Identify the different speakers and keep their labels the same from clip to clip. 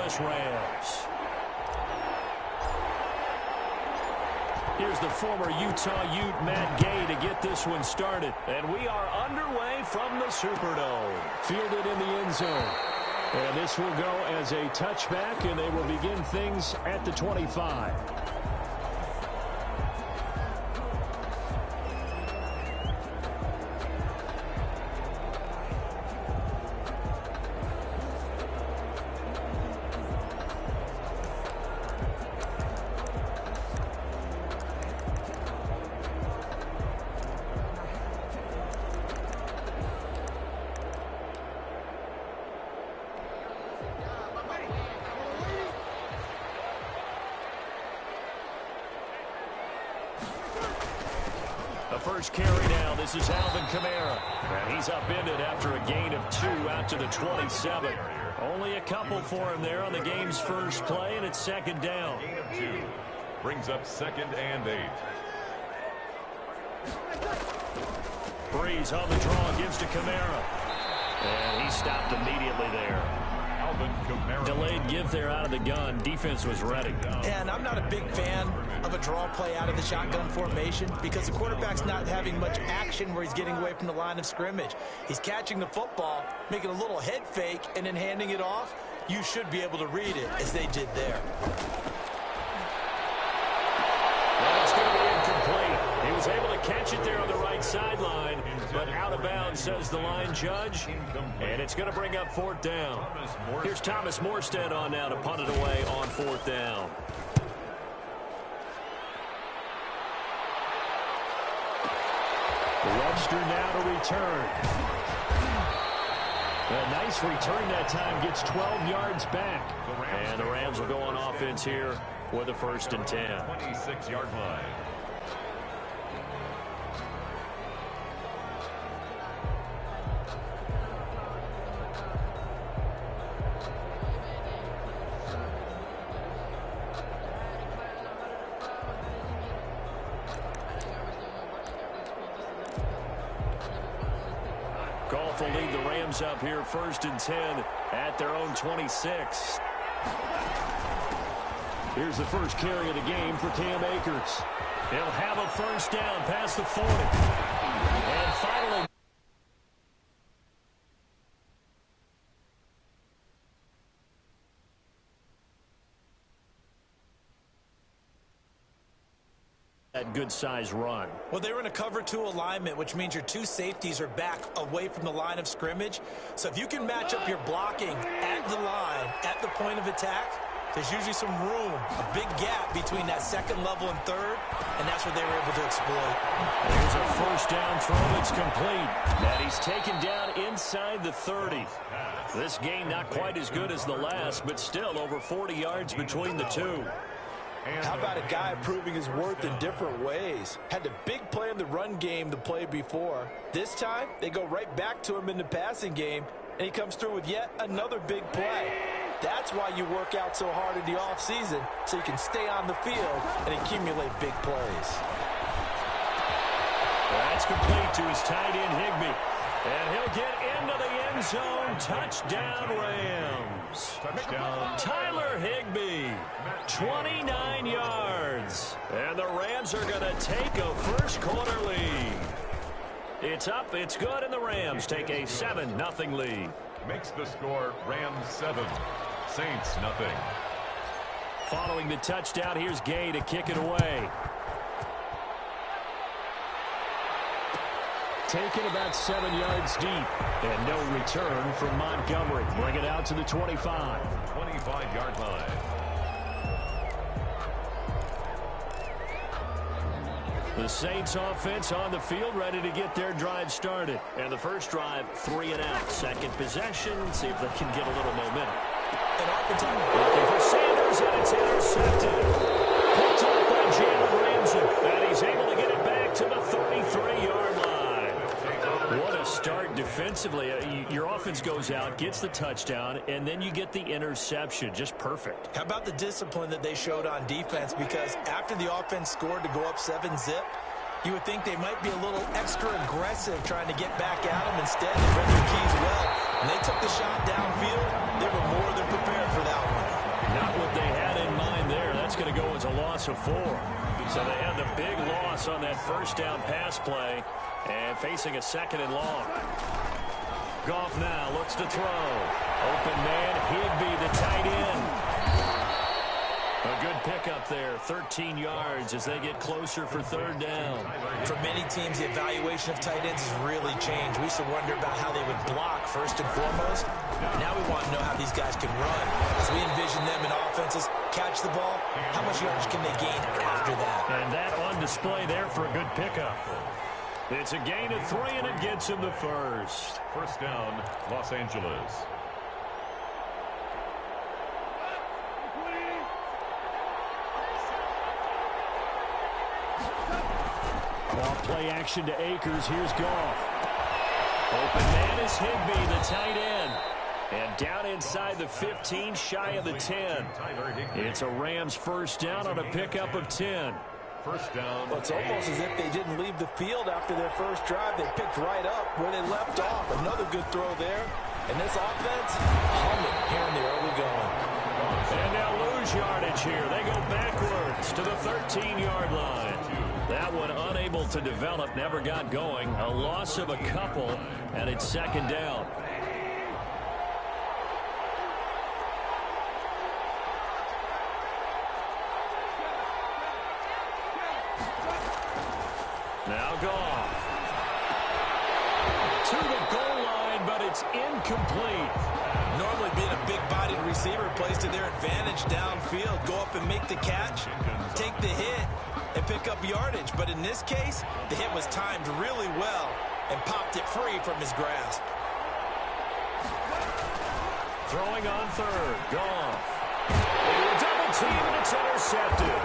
Speaker 1: Angeles Rams. Here's the former Utah Ute, Matt Gay, to get this one started. And we are underway from the Superdome. Fielded in the end zone. And this will go as a touchback, and they will begin things at the 25. The first carry now. This is Alvin Kamara. And he's upended after a gain of 2 out to the 27. Only a couple for him there on the game's first play, and it's second down.
Speaker 2: Gain of 2. Brings up 2nd and 8.
Speaker 1: Breeze on the draw, gives to Kamara. And he stopped immediately there.
Speaker 2: Alvin Kamara.
Speaker 1: Delayed give there out of the gun. Defense was ready.
Speaker 3: And I'm not a big fan of a draw play out of the shotgun formation because the quarterback's not having much action where he's getting away from the line of scrimmage. He's catching the football, making a little head fake, and then handing it off. You should be able to read it as they did there.
Speaker 1: Well, it's going to be incomplete. He was able to catch it there on the right sideline, but out of bounds, says the line judge. And it's going to bring up 4th down. Here's Thomas Morstead on now to punt it away on 4th down. Webster now to return. A nice return that time, gets 12 yards back. And the Rams will go on offense here with a 1st and 10.
Speaker 2: 26-yard line.
Speaker 1: Goff will lead the Rams up here 1st and 10 at their own 26. Here's the first carry of the game for Cam Akers. He'll have a 1st down past the 40. And finally, that good-sized run.
Speaker 3: Well, they were in a cover 2 alignment, which means your 2 safeties are back away from the line of scrimmage. So if you can match up your blocking at the line, at the point of attack, there's usually some room, a big gap between that 2nd level and 3rd, and that's what they were able to exploit.
Speaker 1: There's a 1st down throw that's complete. And he's taken down inside the 30. This game not quite as good as the last, but still over 40 yards between the two.
Speaker 4: How about a guy proving his worth in different ways? Had the big play in the run game the play before. This time, they go right back to him in the passing game, and he comes through with yet another big play. That's why you work out so hard in the offseason, so you can stay on the field and accumulate big plays.
Speaker 1: That's complete to his tight end, Higbee. And he'll get into the end zone. Touchdown, Rams.
Speaker 2: Touchdown.
Speaker 1: Tyler Higbee, 29 yards. And the Rams are going to take a first-quarter lead. It's up, it's good, and the Rams take a 7-0 lead.
Speaker 2: Makes the score Rams 7, Saints nothing.
Speaker 1: Following the touchdown, here's Gay to kick it away. Taken about 7 yards deep. And no return from Montgomery. Bring it out to the 25.
Speaker 2: 25-yard line.
Speaker 1: The Saints offense on the field, ready to get their drive started. And the first drive, 3 and out. Second possession, see if they can get a little momentum.
Speaker 3: And Arkansas
Speaker 1: Looking for Sanders, and it's intercepted. Picked up by Jalen Ramsey. And he's able to get it back to the 33-yard line. What a start defensively. Your offense goes out, gets the touchdown, and then you get the interception. Just perfect.
Speaker 3: How about the discipline that they showed on defense? Because after the offense scored to go up 7-zip, you would think they might be a little extra aggressive trying to get back at them. Instead, they read their keys well. When they took the shot downfield, they were more than prepared for that one.
Speaker 1: that's going to go as a loss of 4. So they had the big loss on that first down pass play and facing a 2nd and long. Goff now looks to throw. Open man, Higby, the tight end. A good pickup there, 13 yards as they get closer for 3rd down.
Speaker 3: For many teams, the evaluation of tight ends has really changed. We used to wonder about how they would block first and foremost. Now we want to know how these guys can run. As we envision them in offenses, catch the ball, how much yardage can they gain after that?
Speaker 1: And that on display there for a good pickup. It's a gain of 3, and it gets him the first.
Speaker 2: First down, Los Angeles.
Speaker 1: Off play action to Akers. Here's Goff. Open man is Higby, the tight end. And down inside the 15, shy of the 10. It's a Rams first down on a pickup of 10.
Speaker 2: First down.
Speaker 4: Well, it's almost as if they didn't leave the field after their first drive. They picked right up where they left off. Another good throw there. And this offense, humming here in the early going.
Speaker 1: And they'll lose yardage here. They go backwards to the 13-yard line. That one unable to develop, never got going. A loss of a couple, and it's 2nd down. Now Goff. To the goal line, but it's incomplete.
Speaker 3: Normally being a big-bodied receiver plays to their advantage downfield. Go up and make the catch, take the hit, and pick up yardage. But in this case, the hit was timed really well and popped it free from his grasp.
Speaker 1: Throwing on 3rd. Goff. Double team, and it's intercepted.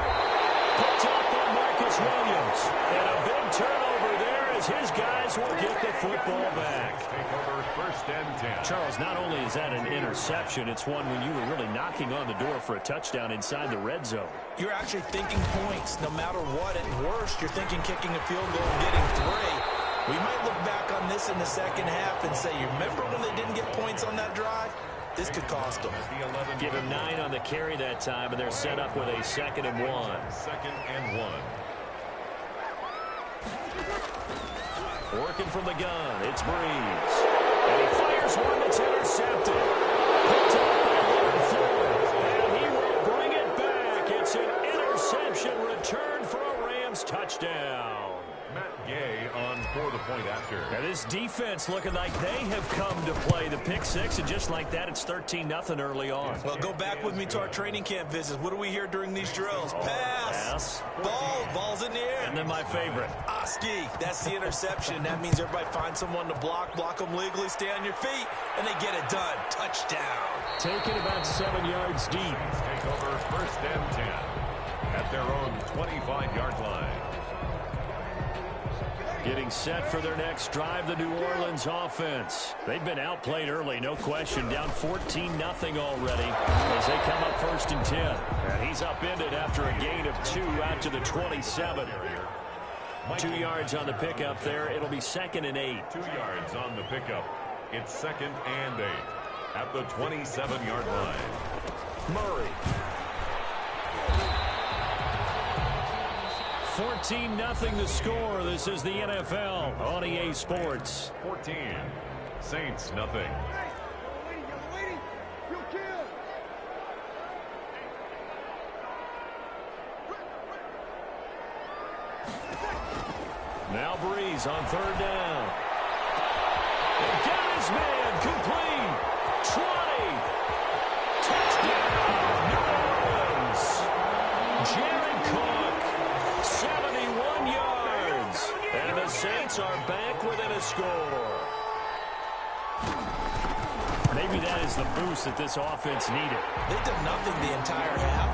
Speaker 1: Picked up by Marcus Williams. And a big turnover there as his guys will get the football back.
Speaker 2: Take over 1st and 10.
Speaker 1: Charles, not only is that an interception, it's one when you were really knocking on the door for a touchdown inside the red zone.
Speaker 3: You're actually thinking points no matter what. At worst, you're thinking kicking a field goal and getting 3. We might look back on this in the second half and say, you remember when they didn't get points on that drive? This could cost them.
Speaker 1: Give him 9 on the carry that time, and they're set up with a 2nd and 1.
Speaker 2: 2nd and 1.
Speaker 1: Working from the gun, it's Breeze. And he fires one that's intercepted. Picked up by Leonard Floyd. And he will bring it back. It's an interception return for a Rams touchdown.
Speaker 2: Matt Gay on for the point after.
Speaker 1: Now this defense looking like they have come to play. The pick 6, and just like that, it's 13-0 early on.
Speaker 3: Well, go back with me to our training camp visits. What do we hear during these drills? Pass. Ball's in the air.
Speaker 1: And then my favorite.
Speaker 3: Oski, that's the interception. That means everybody finds someone to block them legally, stay on your feet, and they get it done. Touchdown.
Speaker 1: Taken about 7 yards deep.
Speaker 2: Take over 1st and 10 at their own 25-yard line.
Speaker 1: Getting set for their next drive, the New Orleans offense. They've been outplayed early, no question. Down 14-0 already as they come up 1st and 10. And he's upended after a gain of 2 out to the 27. 2 yards on the pickup there. It'll be 2nd and 8.
Speaker 2: 2 yards on the pickup. It's 2nd and 8 at the 27-yard line.
Speaker 1: Murray. 14-0 the score. This is the NFL on EA Sports.
Speaker 2: 14. Saints, nothing.
Speaker 1: Now Breeze on 3rd down. And got his man complete. 20. Touchdown, New Orleans. Jared Cook, 71 yards. And the Saints are back within a score. Maybe that is the boost that this offense needed.
Speaker 3: They've done nothing the entire half,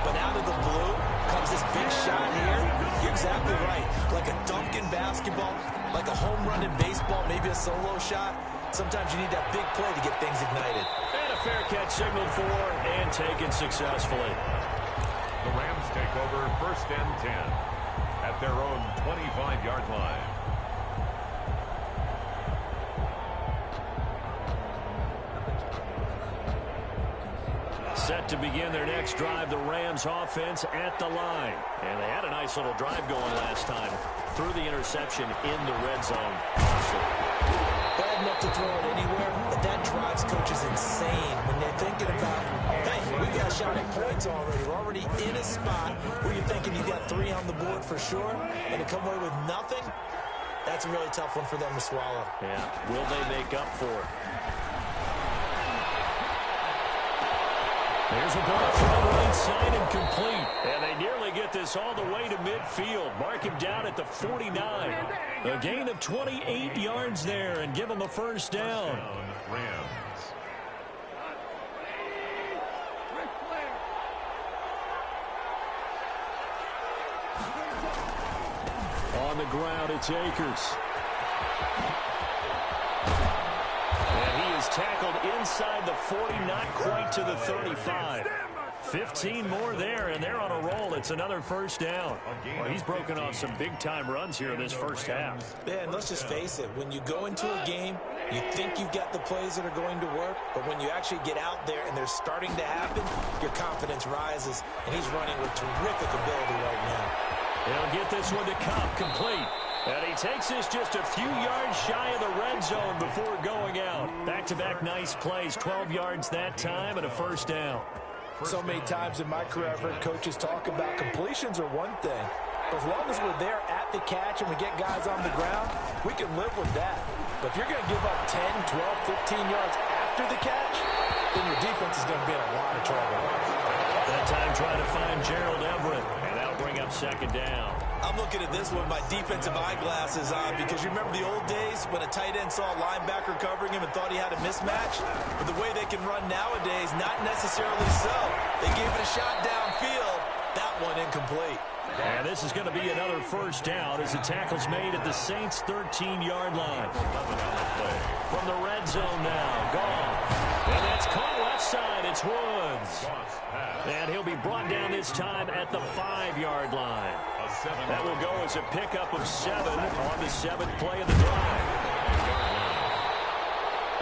Speaker 3: but out of the blue comes this big shot here. You're exactly right. Like a dunk in basketball, like a home run in baseball, maybe a solo shot. Sometimes you need that big play to get things ignited.
Speaker 1: And a fair catch signaled for and taken successfully.
Speaker 2: The Rams take over 1st and 10 at their own 25-yard line.
Speaker 1: Set to begin their next drive, the Rams offense at the line. And they had a nice little drive going last time. Threw the interception in the red zone.
Speaker 3: Bad enough to throw it anywhere, but that drives coaches insane when they're thinking about, hey, we got a shot at points already. We're already in a spot where you're thinking you got 3 on the board for sure, and to come away with nothing, that's a really tough one for them to swallow.
Speaker 1: Yeah, will they make up for it? There's a ball from the right side and complete. And they nearly get this all the way to midfield. Mark him down at the 49. A gain of 28 yards there and give them a first down.
Speaker 2: Rams.
Speaker 1: On the ground, it's Akers. Tackled inside the 40, not quite to the 35. 15 more there, and they're on a roll. It's another first down. Well, he's broken off some big-time runs here in this first half.
Speaker 3: Yeah, and let's just face it. When you go into a game, you think you've got the plays that are going to work, but when you actually get out there and they're starting to happen, your confidence rises, and he's running with terrific ability right now.
Speaker 1: He'll get this one to Cobb, complete. And he takes this just a few yards shy of the red zone before going out. Back-to-back nice plays, 12 yards that time and a first down.
Speaker 4: So many times in my career I've heard coaches talk about completions are one thing. But as long as we're there at the catch and we get guys on the ground, we can live with that. But if you're going to give up 10, 12, 15 yards after the catch, then your defense is going to be in a lot of trouble.
Speaker 1: That time trying to find Gerald Everett, and that'll bring up second down.
Speaker 3: I'm looking at this one with my defensive eyeglasses on because you remember the old days when a tight end saw a linebacker covering him and thought he had a mismatch? But the way they can run nowadays, not necessarily so. They gave it a shot downfield. That one incomplete.
Speaker 1: And this is going to be another first down as the tackle's made at the Saints' 13-yard line. From the red zone now, gone. And that's caught left side. It's Woods. And he'll be brought down this time at the 5-yard line. That will go as a pickup of 7 on the 7th play of the drive.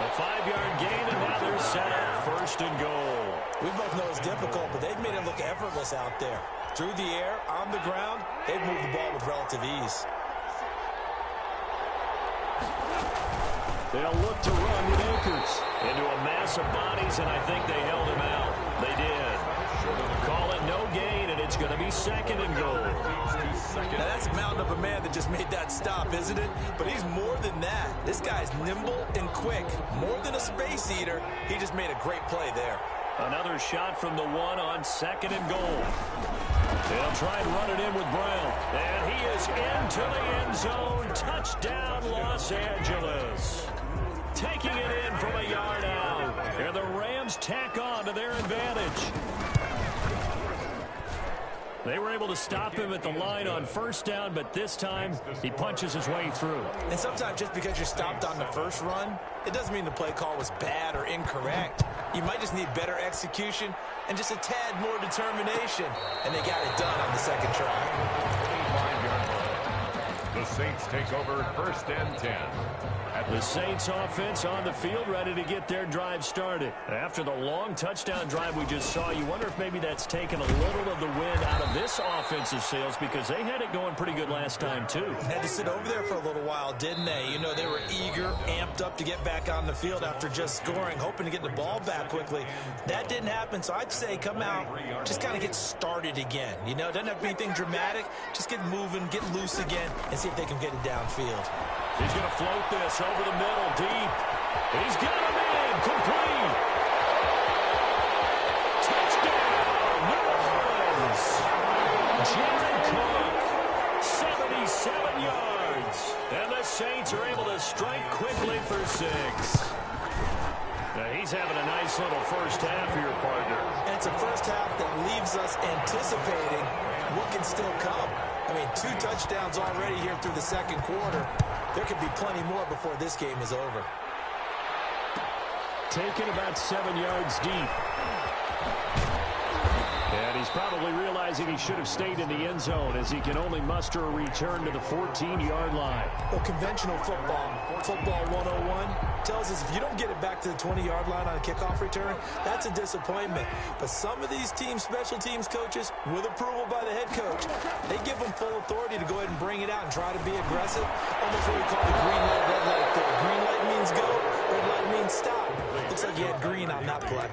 Speaker 1: A 5-yard gain, and now they're set up first and goal.
Speaker 3: We both know it's difficult, but they've made it look effortless out there. Through the air, on the ground, they've moved the ball with relative ease.
Speaker 1: They'll look to run with Akers into a mass of bodies, and I think they held him out. They did. Call it no gain, and it's going to be second and goal.
Speaker 3: Now that's a mountain of a man that just made that stop, isn't it? But he's more than that. This guy's nimble and quick. More than a space eater, he just made a great play there.
Speaker 1: Another shot from the 1 on second and goal. They'll try and run it in with Brown. And he is into the end zone. Touchdown, Los Angeles. Taking it in from a yard out. And the Rams tack on to their advantage. They were able to stop him at the line on first down, but this time he punches his way through.
Speaker 3: And sometimes just because you're stopped on the first run, it doesn't mean the play call was bad or incorrect. You might just need better execution and just a tad more determination. And they got it done on the second try.
Speaker 2: The Saints take over first and 10.
Speaker 1: The Saints offense on the field, ready to get their drive started. After the long touchdown drive we just saw, you wonder if maybe that's taken a little of the wind out of this offensive sails because they had it going pretty good last time too.
Speaker 3: Had to sit over there for a little while, didn't they? You know, they were eager, amped up to get back on the field after just scoring, hoping to get the ball back quickly. That didn't happen, so I'd say come out, just kind of get started again. You know, it doesn't have to be anything dramatic. Just get moving, get loose again, and see if they can get it downfield.
Speaker 1: He's going to float this over the middle, deep. He's got him in, complete. Touchdown, New Orleans. Jared Cook, 77 yards. And the Saints are able to strike quickly for 6. Now he's having a nice little first half here, partner.
Speaker 3: And it's a first half that leaves us anticipating what can still come. I mean, 2 touchdowns already here through the second quarter. There could be plenty more before this game is over.
Speaker 1: Taken about 7 yards deep. And He's probably realizing he should have stayed in the end zone as he can only muster a return to the 14-yard line.
Speaker 3: Well, conventional football 101, tells us if you don't get it back to the 20-yard line on a kickoff return, that's a disappointment. But some of these special teams coaches, with approval by the head coach, they give them full authority to go ahead and bring it out and try to be aggressive. Almost what we call the green light, red light there. Green light means go, red light means stop. Looks like you had green on that play.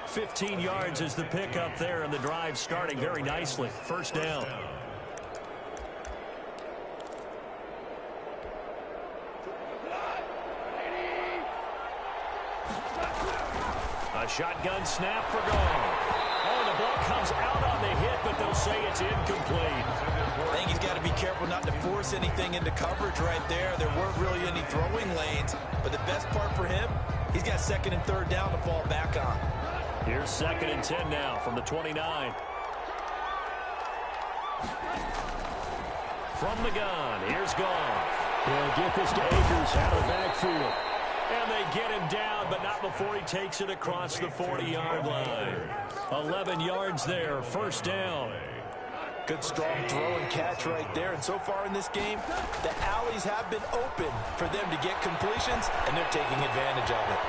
Speaker 1: 15 yards is the pickup there, and the drive starting very nicely. First down. A shotgun snap for goal. Oh, the ball comes out on the hit, but they'll say it's incomplete.
Speaker 3: I think he's got to be careful not to force anything into coverage right there. There weren't really any throwing lanes, but the best part for him, he's got second and third down to fall back on.
Speaker 1: Here's second and 10 now from the 29. From the gun, here's Goff. He'll get this to Akers out of the backfield. And they get him down, but not before he takes it across the 40-yard line. 11 yards there, first down.
Speaker 4: Good strong throw and catch right there. And so far in this game, the alleys have been open for them to get completions, and they're taking advantage of it.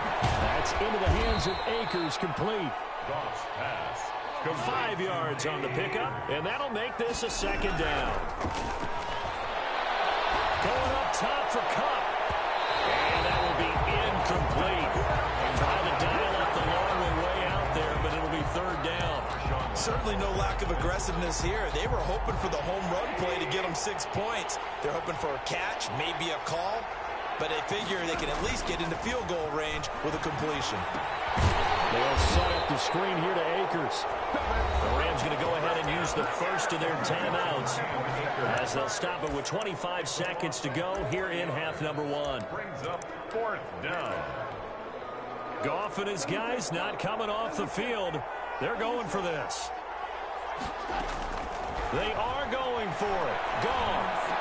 Speaker 1: That's into the hands of Akers, complete.
Speaker 2: Goff's pass.
Speaker 1: 5 yards on the pickup, and that'll make this a second down. Going up top for Kupp. And that will be incomplete. Trying to dial up the long one way out there, but it'll be third down.
Speaker 3: Certainly no lack of aggressiveness here. They were hoping for the home run play to get them 6 points. They're hoping for a catch, maybe a call, but they figure they can at least get into field goal range with a completion.
Speaker 1: They'll set up the screen here to Akers. The Rams going to go ahead and use the first of their timeouts as they'll stop it with 25 seconds to go here in half number 1.
Speaker 2: Brings up fourth down.
Speaker 1: Goff and his guys not coming off the field. They're going for this. They are going for it. Goff.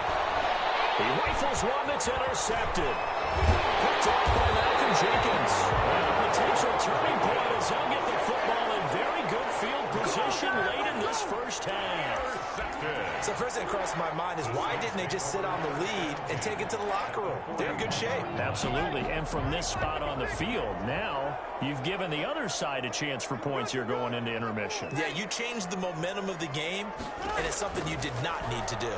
Speaker 1: He rifles one that's intercepted. Picked off by Malcolm Jenkins. And a potential turning point as they'll get the football in very good field position late in this first half.
Speaker 3: So first thing that crossed my mind is why didn't they just sit on the lead and take it to the locker room? They're in good shape.
Speaker 1: Absolutely. And from this spot on the field, now you've given the other side a chance for points here going into intermission.
Speaker 3: Yeah, you changed the momentum of the game, and it's something you did not need to do.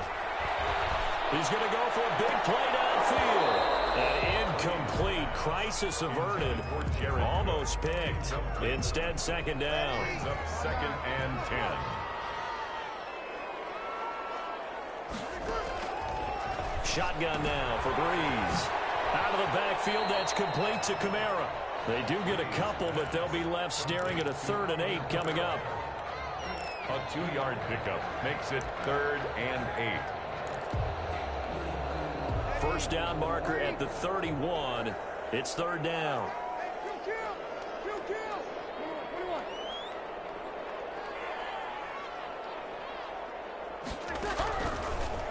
Speaker 1: He's going to go for a big play downfield. An incomplete. Crisis averted. Almost picked. Instead, second down.
Speaker 2: Brings up second and 10.
Speaker 1: Shotgun now for Breeze. Out of the backfield, that's complete to Kamara. They do get a couple, but they'll be left staring at a 3rd and 8 coming up.
Speaker 2: A 2-yard pickup makes it 3rd and 8.
Speaker 1: First down marker at the 31. It's 3rd down.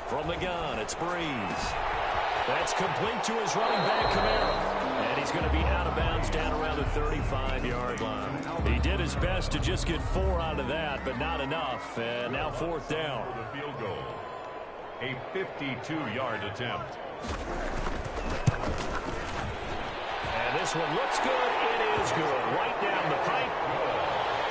Speaker 1: From the gun, it's Breeze. That's complete to his running back, Kamara. And he's going to be out of bounds down around the 35-yard line. He did his best to just get 4 out of that, but not enough. And now 4th down.
Speaker 2: For the field goal. A 52-yard attempt.
Speaker 1: And this one looks good. It is good. Right down the pipe.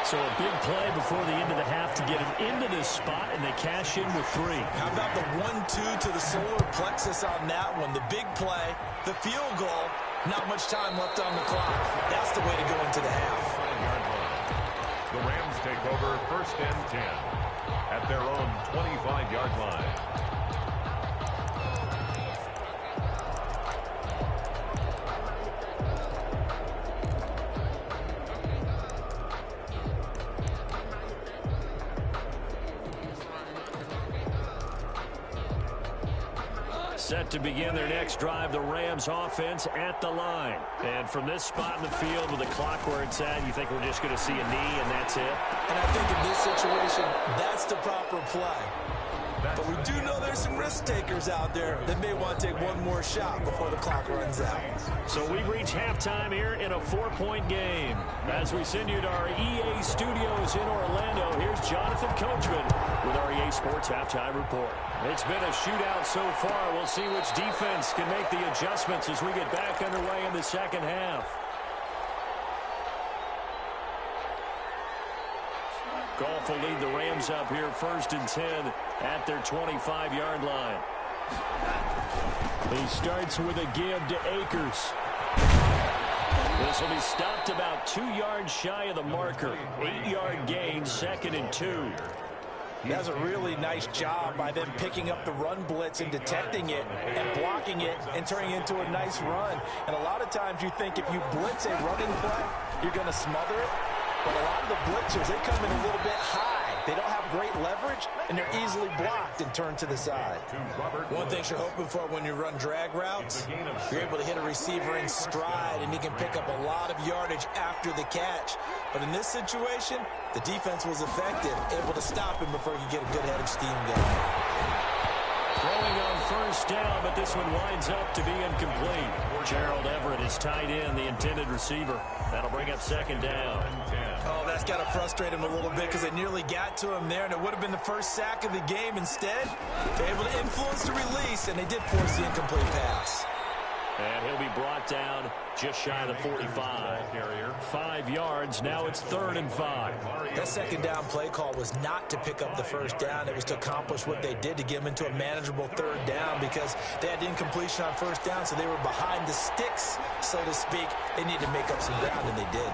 Speaker 1: So a big play before the end of the half to get him into this spot, and they cash in with 3.
Speaker 3: How about the 1-2 to the solar plexus on that one? The big play, the field goal, not much time left on the clock. That's the way to go into the half.
Speaker 2: 5-yard line. The Rams take over 1st and 10 at their own 25-yard line.
Speaker 1: Set to begin their next drive, the Rams offense at the line. And from this spot in the field with the clock where it's at, you think we're just going to see a knee and that's it?
Speaker 3: And I think in this situation, that's the proper play. But we do know there's some risk takers out there that may want to take one more shot before the clock runs out.
Speaker 1: So we've reached halftime here in a 4-point game. As we send you to our EA studios in Orlando, here's Here's Jonathan Coachman with our EA Sports Halftime Report. It's been a shootout so far. We'll see which defense can make the adjustments as we get back underway in the second half. Goff will lead the Rams up here 1st and 10 at their 25-yard line. He starts with a give to Akers. This will be stopped about 2 yards shy of the marker. 8-yard gain, 2nd and 2.
Speaker 4: That's a really nice job by them picking up the run blitz and detecting it and blocking it and turning it into a nice run. And a lot of times you think if you blitz a running play, you're going to smother it. But a lot of the blitzers, they come in a little bit high. They don't have great leverage, and they're easily blocked and turned to the side.
Speaker 3: One thing you're hoping for when you run drag routes, you're able to hit a receiver in stride, and he can pick up a lot of yardage after the catch. But in this situation, the defense was effective, able to stop him before he could get a good head of steam going.
Speaker 1: Throwing on 1st down, but this one winds up to be incomplete. Gerald Everett is tied in, the intended receiver. That'll bring up 2nd down.
Speaker 3: Oh, that's got to frustrate him a little bit because they nearly got to him there, and it would have been the first sack of the game. Instead, they're able to influence the release, and they did force the incomplete pass.
Speaker 1: And he'll be brought down just shy of the 45. 5 yards. Now it's 3rd and 5.
Speaker 3: That 2nd down play call was not to pick up the 1st down. It was to accomplish what they did to get them into a manageable 3rd down because they had incompletion on 1st down, so they were behind the sticks, so to speak. They needed to make up some ground, and they did.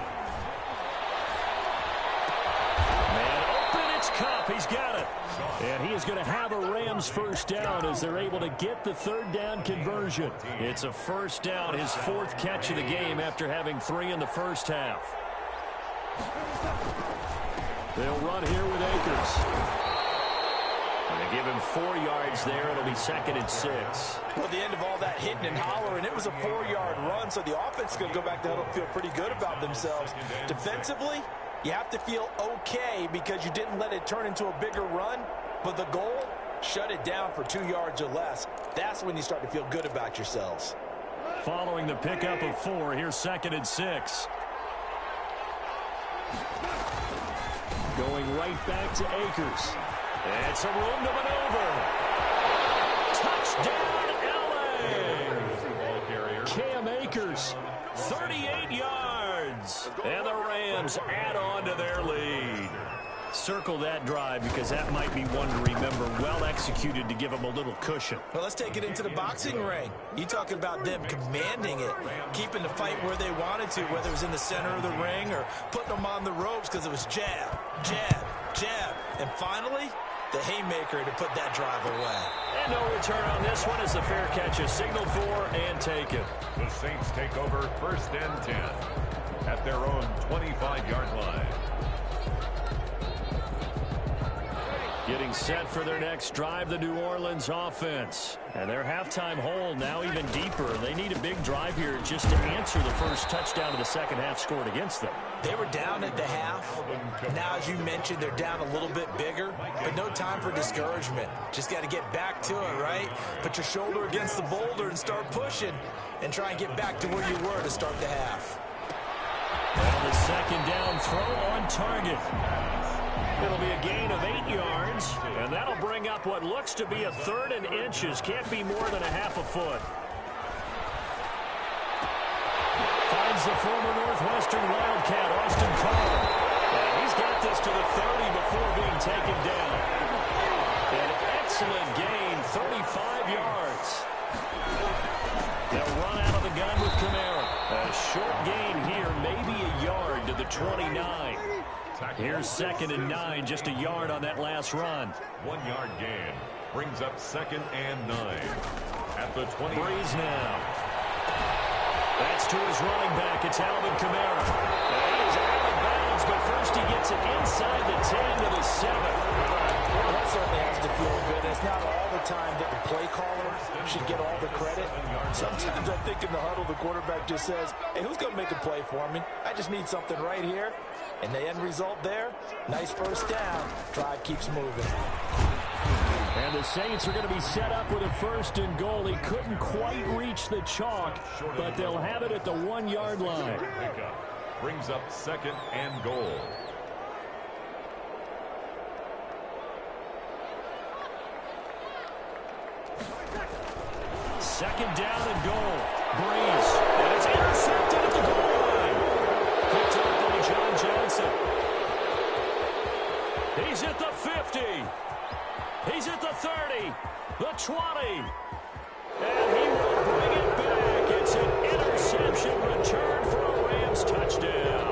Speaker 1: Cup, he's got it. And he is going to have a Rams 1st down as they're able to get the 3rd down conversion. It's a 1st down, his 4th catch of the game after having 3 in the 1st half. They'll run here with Akers. And they give him 4 yards there. It'll be 2nd and 6.
Speaker 4: Well, at the end of all that hitting and hollering, it was a 4-yard run, so the offense is going to go back to huddle and feel pretty good about themselves. Defensively, you have to feel okay because you didn't let it turn into a bigger run, but the goal, shut it down for 2 yards or less. That's when you start to feel good about yourselves.
Speaker 1: Following the pickup of 4, here's 2nd and 6. Going right back to Akers. And some room to maneuver. Touchdown, L.A. Cam Akers, 38 yards. And the Rams add on to their lead. Circle that drive because that might be one to remember. Well executed to give them a little cushion.
Speaker 3: Well, let's take it into the boxing ring. You talking about them commanding it, keeping the fight where they wanted to, whether it was in the center of the ring or putting them on the ropes because it was jab, jab, jab. And finally, the haymaker to put that drive away.
Speaker 1: And no return on this one as the fair catch is signaled for and taken.
Speaker 2: The Saints take over 1st and 10 at their own 25-yard line.
Speaker 1: Getting set for their next drive, the New Orleans offense. And their halftime hole now even deeper. They need a big drive here just to answer the first touchdown of the second half scored against them.
Speaker 3: They were down at the half. Now, as you mentioned, they're down a little bit bigger, but no time for discouragement. Just got to get back to it, right? Put your shoulder against the boulder and start pushing and try and get back to where you were to start the half.
Speaker 1: And the 2nd down throw on target. It'll be a gain of 8 yards, and that'll bring up what looks to be a 3rd and inches. Can't be more than a half a foot. Finds the former Northwestern Wildcat, Austin Carter. And he's got this to the 30 before being taken down. An excellent gain, 35 yards. They'll run out of the gun with Kamara. A short gain here, maybe a yard to the 29. Here's 2nd and 9, just a yard on that last run.
Speaker 2: 1 yard gain brings up 2nd and 9 at the 20.
Speaker 1: Breeze now. That's to his running back. It's Alvin Kamara. He is out of bounds, but first he gets it inside the 10 to the 7.
Speaker 4: Well, that certainly has to feel good. It's not all the time that the play caller should get all the credit. Sometimes I think in the huddle, the quarterback just says, hey, who's going to make a play for me? I just need something right here. And the end result there, nice 1st down. Drive keeps moving.
Speaker 1: And the Saints are going to be set up with a 1st and goal. He couldn't quite reach the chalk, but they'll have it at the 1 yard line.
Speaker 2: Brings up 2nd and goal.
Speaker 1: second down and goal. Breeze. And it's intercepted at the goal line. Picked up by John Johnson. He's at the 50. He's at the 30. The 20. And he will bring it back. It's an interception return for a Rams touchdown.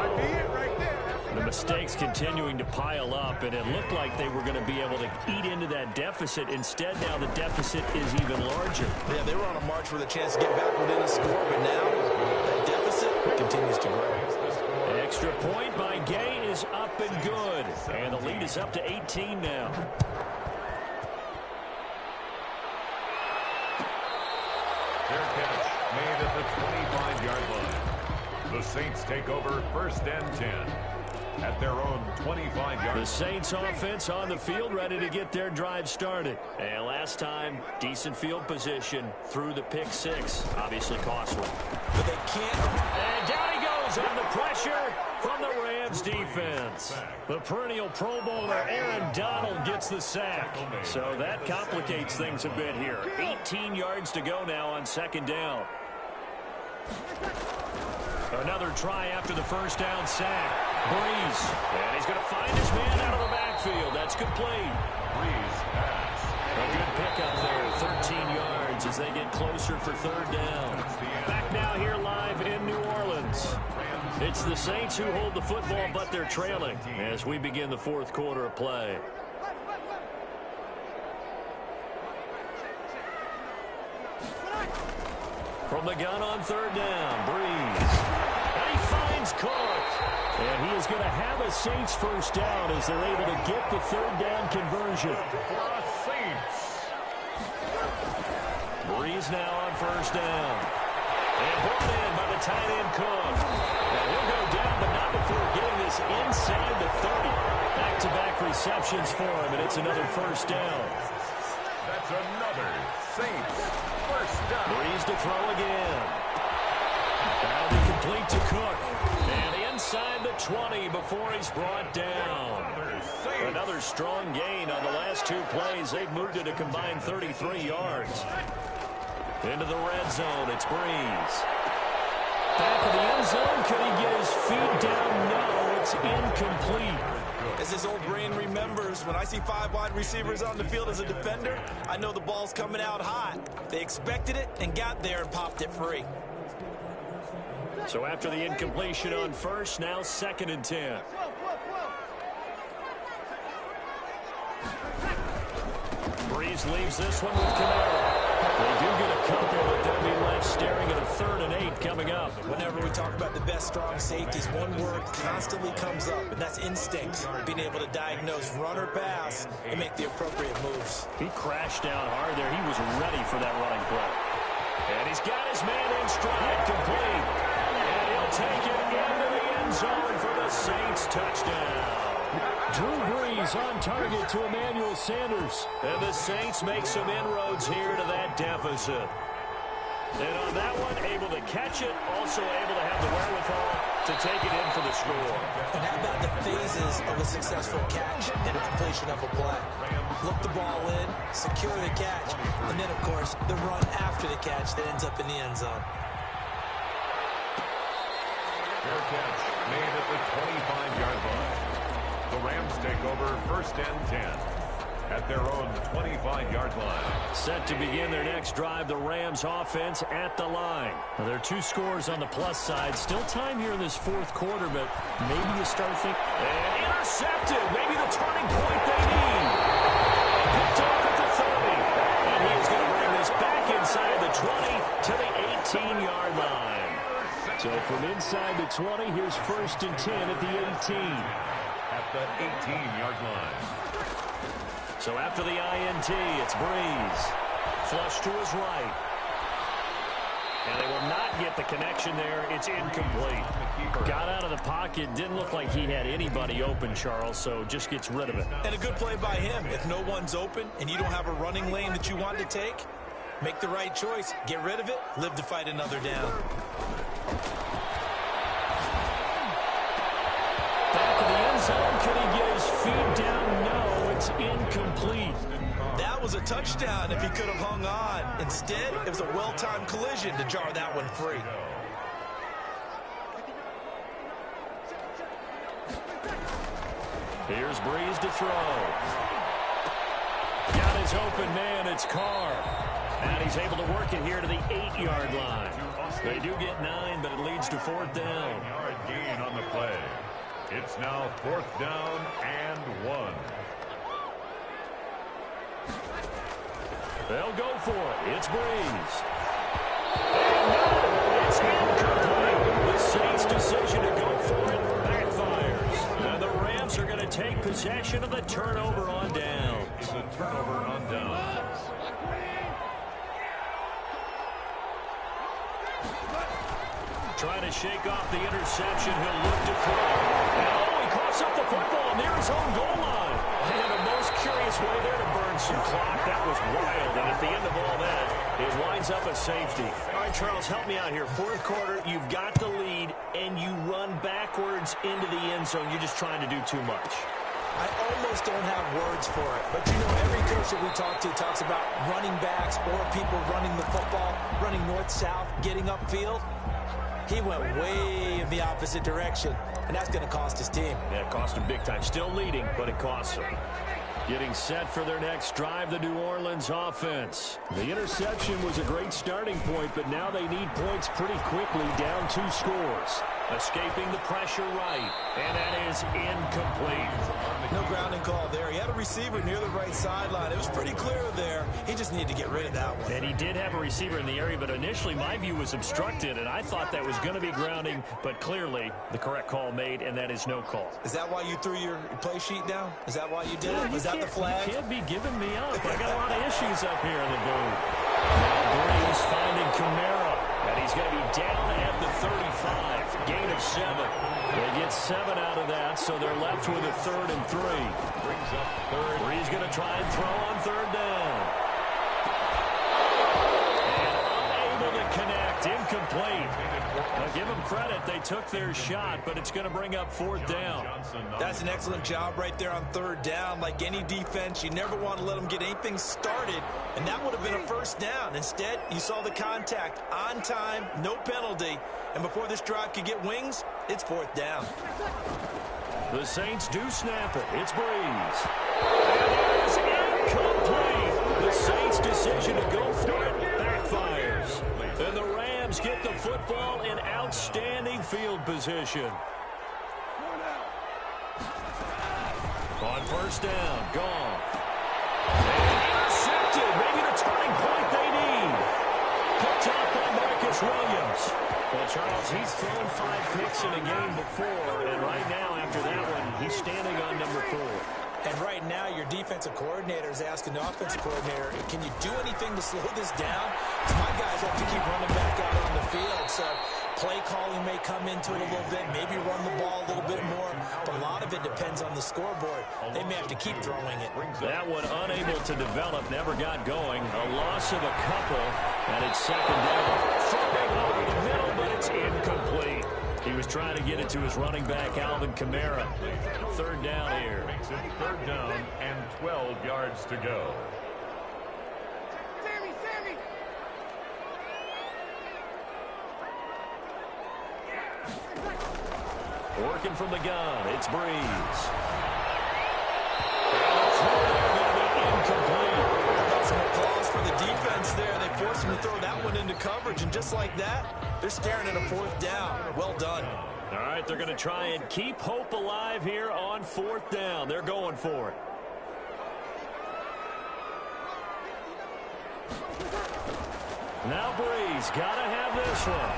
Speaker 1: The mistakes continuing to pile up, and it looked like they were going to be able to eat into that deficit. Instead, now the deficit is even larger.
Speaker 4: Yeah, they were on a march with a chance to get back within a score, but now that deficit continues to grow.
Speaker 1: An extra point by Gay is up and good, and the lead is up to 18 now.
Speaker 2: Fair catch made at the 25-yard line. The Saints take over 1st and 10 at their own 25-yard.
Speaker 1: The Saints offense on the field, ready to get their drive started. And last time, decent field position through the pick six. Obviously costly.
Speaker 4: But they can't.
Speaker 1: And down he goes on the pressure from the Rams defense. The perennial Pro Bowler Aaron Donald gets the sack. So that complicates things a bit here. 18 yards to go now on second down. Another try after the first down sack. Breeze. And he's going to find his man out of the backfield. That's complete.
Speaker 2: Breeze pass.
Speaker 1: A good pickup there. 13 yards as they get closer for third down. Back now here live in New Orleans. It's the Saints who hold the football, but they're trailing as we begin the fourth quarter of play. From the gun on third down, Breeze. And he finds Cook. And he is going to have a Saints first down as they're able to get the third down conversion.
Speaker 2: Saints.
Speaker 1: Breeze now on first down. And brought in by the tight end Cook. And he'll go down, but not before getting this inside the 30. Back-to-back receptions for him, and it's another first down.
Speaker 2: That's another Saints first down.
Speaker 1: Breeze to throw again. That'll be complete to Cook. And inside the 20 before he's brought down. Another strong gain on the last two plays. They've moved it a combined 33 yards. Into the red zone, it's Breeze. Back of the end zone, could he get his feet down? No, it's incomplete.
Speaker 4: As his old brain remembers, when I see 5 wide receivers on the field as a defender, I know the ball's coming out hot. They expected it and got there and popped it free.
Speaker 1: So after the incompletion on first, now 2nd and 10. Breeze leaves this one with Kamara. They do get a couple, but they'll be left staring at a 3rd and 8 coming up.
Speaker 4: Whenever we talk about the best strong safeties, one word constantly comes up, and that's instinct. Being able to diagnose run or pass and make the appropriate moves.
Speaker 1: He crashed down hard there. He was ready for that running play. And he's got his man in stride, complete. And he'll take it into the end zone for the Saints touchdown. Drew Brees on target to Emmanuel Sanders. And the Saints make some inroads here to that deficit. And on that one, able to catch it, also able to have the wherewithal to take it in for the score.
Speaker 4: And how about the phases of a successful catch and a completion of a play? Look the ball in, secure the catch, and then, of course, the run after the catch that ends up in the end zone.
Speaker 2: Fair catch made at the 25-yard line. The Rams take over 1st and 10 at their own 25-yard line.
Speaker 1: Set to begin their next drive, the Rams offense at the line. Now, there are 2 scores on the plus side. Still time here in this fourth quarter, but maybe you start thinking. And intercepted. Maybe the turning point they need. Picked off at the 30. And he is going to bring this back inside the 20 to the 18-yard line. So from inside the 20, here's 1st and 10 at the 18.
Speaker 2: At the 18-yard line.
Speaker 1: So after the INT, it's Breeze. Flush to his right. And they will not get the connection there. It's incomplete. Got out of the pocket. Didn't look like he had anybody open, Charles, so just gets rid of it.
Speaker 4: And a good play by him. If no one's open and you don't have a running lane that you want to take, make the right choice. Get rid of it. Live to fight another down.
Speaker 1: Back of the end zone. Could he get his feet down? No, it's incomplete.
Speaker 4: That was a touchdown if he could have hung on. Instead, it was a well-timed collision to jar that one free.
Speaker 1: Here's Breeze to throw. Got his open man, it's Carr. And he's able to work it here to the 8-yard line. They do get 9, but it leads to 4th down.
Speaker 2: 9-yard gain on the play. It's now 4th down and 1.
Speaker 1: They'll go for it. It's Breeze. And no, it's incomplete. The Saints' decision to go for it backfires. And the Rams are going to take possession of the turnover on downs.
Speaker 2: It's a turnover on downs.
Speaker 1: Trying to shake off the interception. He'll look to throw. And he coughs up the football near his own goal line. And the most curious way there to burn some clock. That was wild. And at the end of all that, it winds up a safety. All right, Charles, help me out here. 4th quarter, you've got the lead, and you run backwards into the end zone. You're just trying to do too much.
Speaker 3: I almost don't have words for it. But, you know, every coach that we talk to talks about running backs or people running the football, running north-south, getting upfield. He went way in the opposite direction, and that's going to cost his team.
Speaker 1: Yeah, it cost him big time. Still leading, but it costs him. Getting set for their next drive, the New Orleans offense. The interception was a great starting point, but now they need points pretty quickly, down 2 scores. Escaping the pressure right, and that is incomplete.
Speaker 3: No grounding call there. He had a receiver near the right sideline. It was pretty clear there. He just needed to get rid of that one.
Speaker 1: And he did have a receiver in the area, but initially my view was obstructed, and I thought that was going to be grounding, but clearly the correct call made, and that is no call.
Speaker 3: Is that why you threw your play sheet down? Is that why you did it? Was that the flag?
Speaker 1: You can't be giving me up. I got a lot of issues up here in the booth. Now Breeze finding Kamara, and he's going to be down at the 35. Gain of 7. They get 7 out of that, so they're left with a 3rd and 3.
Speaker 2: Brings up 3rd.
Speaker 1: Breeze going to try and throw on 3rd down. And unable to connect. Incomplete. Now give them credit. They took their shot, but it's going to bring up 4th down.
Speaker 3: That's an excellent job right there on 3rd down. Like any defense, you never want to let them get anything started, and that would have been a 1st down. Instead, you saw the contact on time, no penalty, and before this drive could get wings, it's 4th down.
Speaker 1: The Saints do snap it. It's Breeze. And it is incomplete. The Saints' decision to go for it backfires. And the Rams get the football in outstanding field position. On 1st down, gone. And intercepted. Maybe the turning point they need. Picked up by Marcus Williams. Well, Charles, he's thrown 5 picks in a game before, and right now, after that one, he's standing on number 4.
Speaker 3: And right now, your defensive coordinator is asking the offensive coordinator, can you do anything to slow this down? Because my guys have to keep running back out on the field. So play calling may come into it a little bit, maybe run the ball a little bit more. But a lot of it depends on the scoreboard. They may have to keep throwing it.
Speaker 1: That one unable to develop, never got going. A loss of a couple, and it's 2nd down. Throwing over the middle, but it's incomplete. He was trying to get it to his running back, Alvin Kamara. 3rd down here.
Speaker 2: Makes it 3rd down and 12 yards to go.
Speaker 1: Working from the gun, it's Breeze. And the throw there going to be incomplete.
Speaker 3: I got some applause for the defense there. They forced him to throw that one into coverage, and just like that, they're staring at a 4th down. Well done.
Speaker 1: All right, they're going to try and keep hope alive here on 4th down. They're going for it. Now Breeze, got to have this one.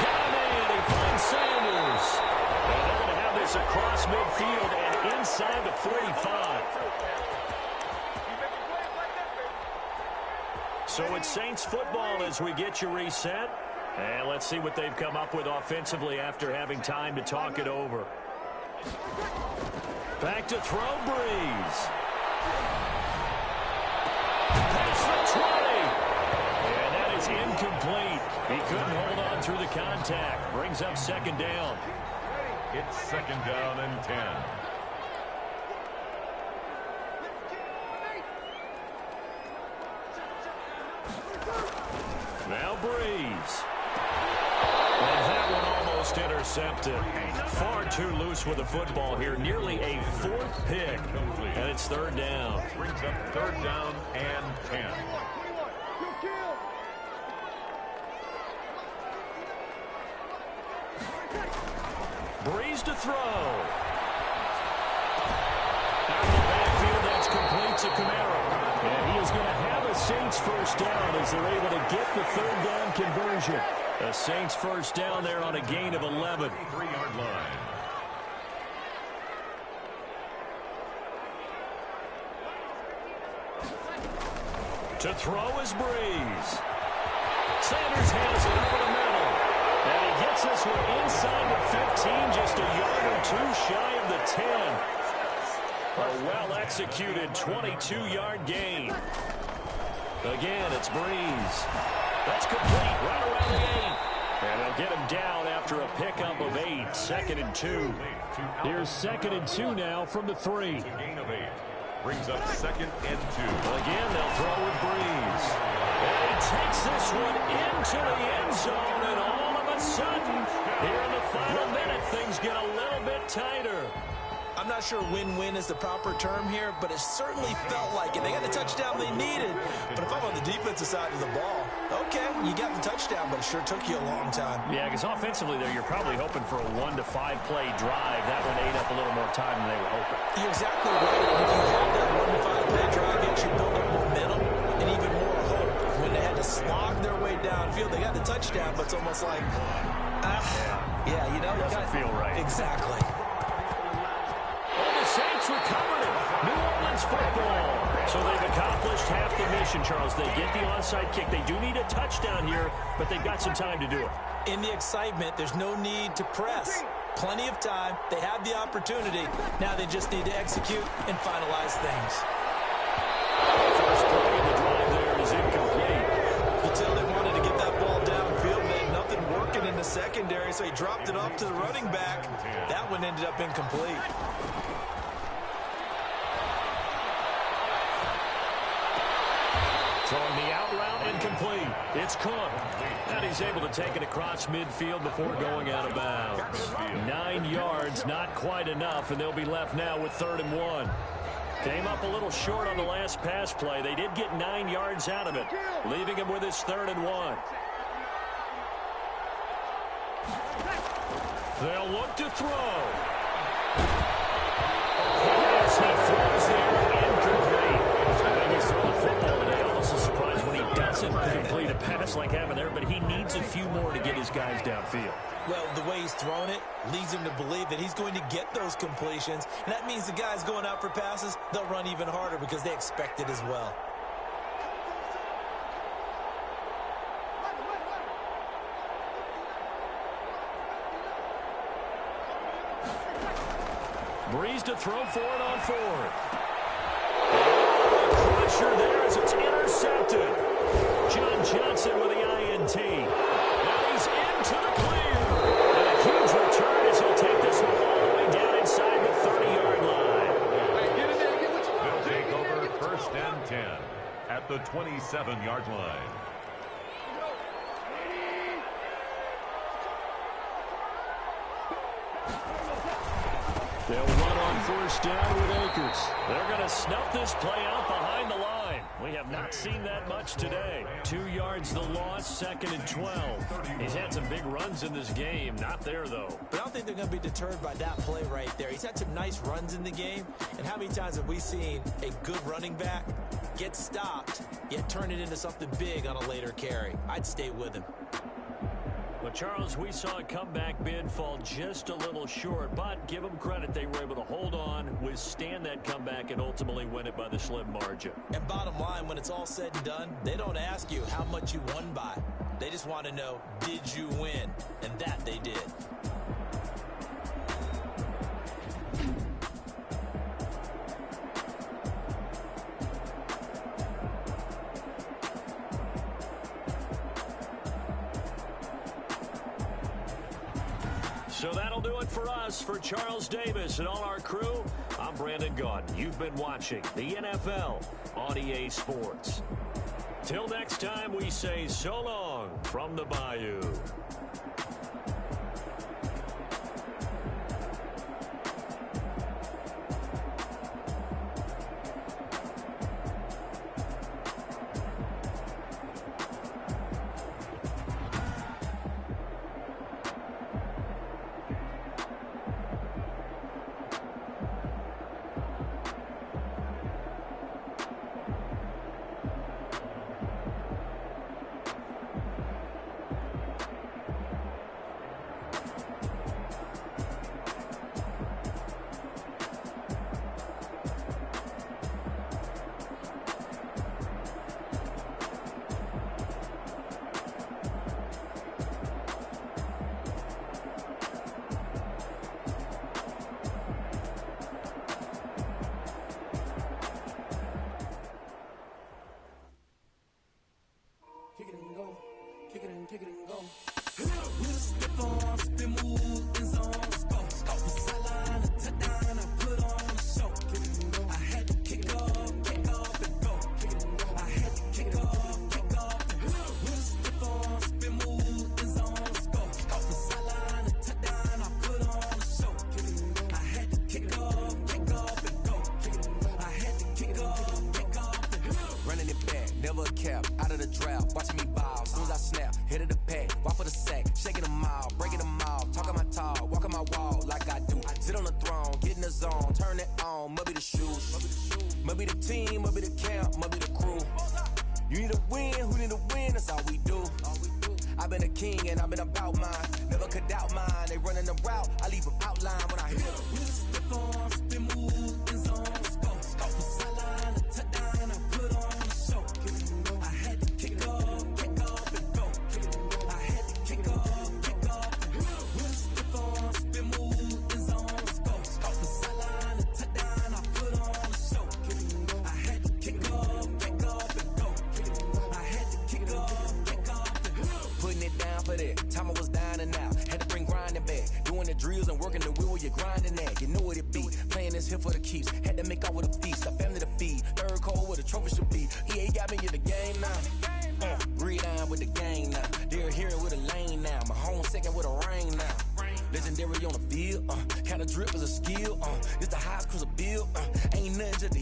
Speaker 1: Got a man, he finds Sanders. And they're going to have this across midfield and inside the 45. So it's Saints football as we get you reset. And let's see what they've come up with offensively after having time to talk it over. Back to throw, Breeze. Pass the 20. And that is incomplete. He couldn't hold on through the contact. Brings up 2nd down.
Speaker 2: It's 2nd down and 10.
Speaker 1: intercepted. Far too loose with the football here. Nearly a fourth pick. And it's third down.
Speaker 2: Brings up third down and 10.
Speaker 1: Breeze to throw. Out of the backfield, that's complete to Kamara. And he is going to have a Saints first down as they're able to get the third down conversion. A Saints first down there on a gain of 11.
Speaker 2: 3-yard line.
Speaker 1: To throw is Breeze. Sanders has it over the middle. And he gets this one inside the 15, just a yard or two shy of the 10. A well-executed 22-yard gain. Again, it's Breeze. That's complete right around the 8. And they'll get him down after a pickup of 8. 2nd and 2. Here's 2nd and 2 now from the 3.
Speaker 2: It's a gain of 8. Brings up 2nd and 2.
Speaker 1: Again, they'll throw with Breeze. And he takes this one into the end zone, and all of a sudden, here in the final minute, things get a little bit tighter.
Speaker 3: I'm not sure win-win is the proper term here, but it certainly felt like it. They got the touchdown they needed. But if I'm on the defensive side of the ball, okay, you got the touchdown, but it sure took you a long time.
Speaker 1: Yeah, because offensively there, you're probably hoping for a 1 to 5 play drive. That one ate up a little more time than they were hoping.
Speaker 3: You're exactly right. And if you have that 1 to 5 play drive, it should build up momentum and even more hope. When they had to slog their way downfield, they got the touchdown, but it's almost like, yeah, you know.
Speaker 1: Doesn't feel right.
Speaker 3: Exactly.
Speaker 1: Saints recovered it. New Orleans football. So they've accomplished half the mission, Charles. They get the onside kick. They do need a touchdown here, but they've got some time to do it.
Speaker 3: In the excitement, there's no need to press. Plenty of time. They have the opportunity. Now they just need to execute and finalize things.
Speaker 1: First play of the drive there is incomplete.
Speaker 3: You tell they wanted to get that ball downfield. They had nothing working in the secondary, so he dropped it off to the running back. That one ended up incomplete.
Speaker 1: Throwing the out route incomplete. It's Cook. And he's able to take it across midfield before going out of bounds. 9 yards, not quite enough, and they'll be left now with 3rd and 1. Came up a little short on the last pass play. They did get 9 yards out of it, leaving him with his 3rd and 1. They'll look to throw. Yes, he throws there incomplete. He's throwing football today. Almost a surprise when he doesn't complete a pass like having there, but he needs a few more to get his guys downfield.
Speaker 3: Well, the way he's thrown it leads him to believe that he's going to get those completions. And that means the guys going out for passes, they'll run even harder because they expect it as well.
Speaker 1: Breeze to throw for it on 4th. Crusher there as it's intercepted. John Johnson with the INT. And he's into the clear. And a huge return as he'll take this one all the way down inside the 30-yard line.
Speaker 2: They'll take over 1st and 10 at the 27-yard line.
Speaker 1: They'll run on 1st down with Akers. They're going to snuff this play out behind the line. We have not seen that much today. 2 yards the loss, 2nd and 12. He's had some big runs in this game. Not there, though.
Speaker 3: But I don't think they're going to be deterred by that play right there. He's had some nice runs in the game. And how many times have we seen a good running back get stopped, yet turn it into something big on a later carry? I'd stay with him.
Speaker 1: But, Charles, we saw a comeback bid fall just a little short, but give them credit. They were able to hold on, withstand that comeback, and ultimately win it by the slim margin.
Speaker 3: And bottom line, when it's all said and done, they don't ask you how much you won by. They just want to know, did you win? And that they did.
Speaker 1: So that'll do it for us. For Charles Davis and all our crew, I'm Brandon Gaudin. You've been watching the NFL on EA Sports. Till next time, we say so long from the Bayou.
Speaker 5: never a cap, out of the draft, watching me ball. Soon as I snap, hit of the pack, walk for the sack, shaking them all, breaking them all, talking my talk, walking my wall like I do. Sit on the throne, get in the zone, turn it on, must be the shoes, must be the team, must be the camp, must be the crew. You need a win, who need a win, that's all we do. I've been a king and I've been about mine, never could doubt mine. They running the route, I leave them outline when I hit them. We just step on, spin move, in zone, go. From sideline to touchdown, I put on the show. I had to kick off and go. I had to kick off and go. We just step on, spin move, in zone, go. From sideline to touchdown, I put on the show. I had to kick off and go. I had to kick off and go. Putting it down for that, time I was down and out. Had to bring grinding back, doing the drills and working the wheel where you're grinding at. You know what it be, playing this here for the keeps. Had to make out with a feast, a family to feed. Third cold where the trophy should be. EA got me in the game now. Breed on with the game now. They're here with a lane now. My home second with a ring now. Legendary on the field, kinda drip is a skill. It's the highest cruiser bill. Ain't nothing just to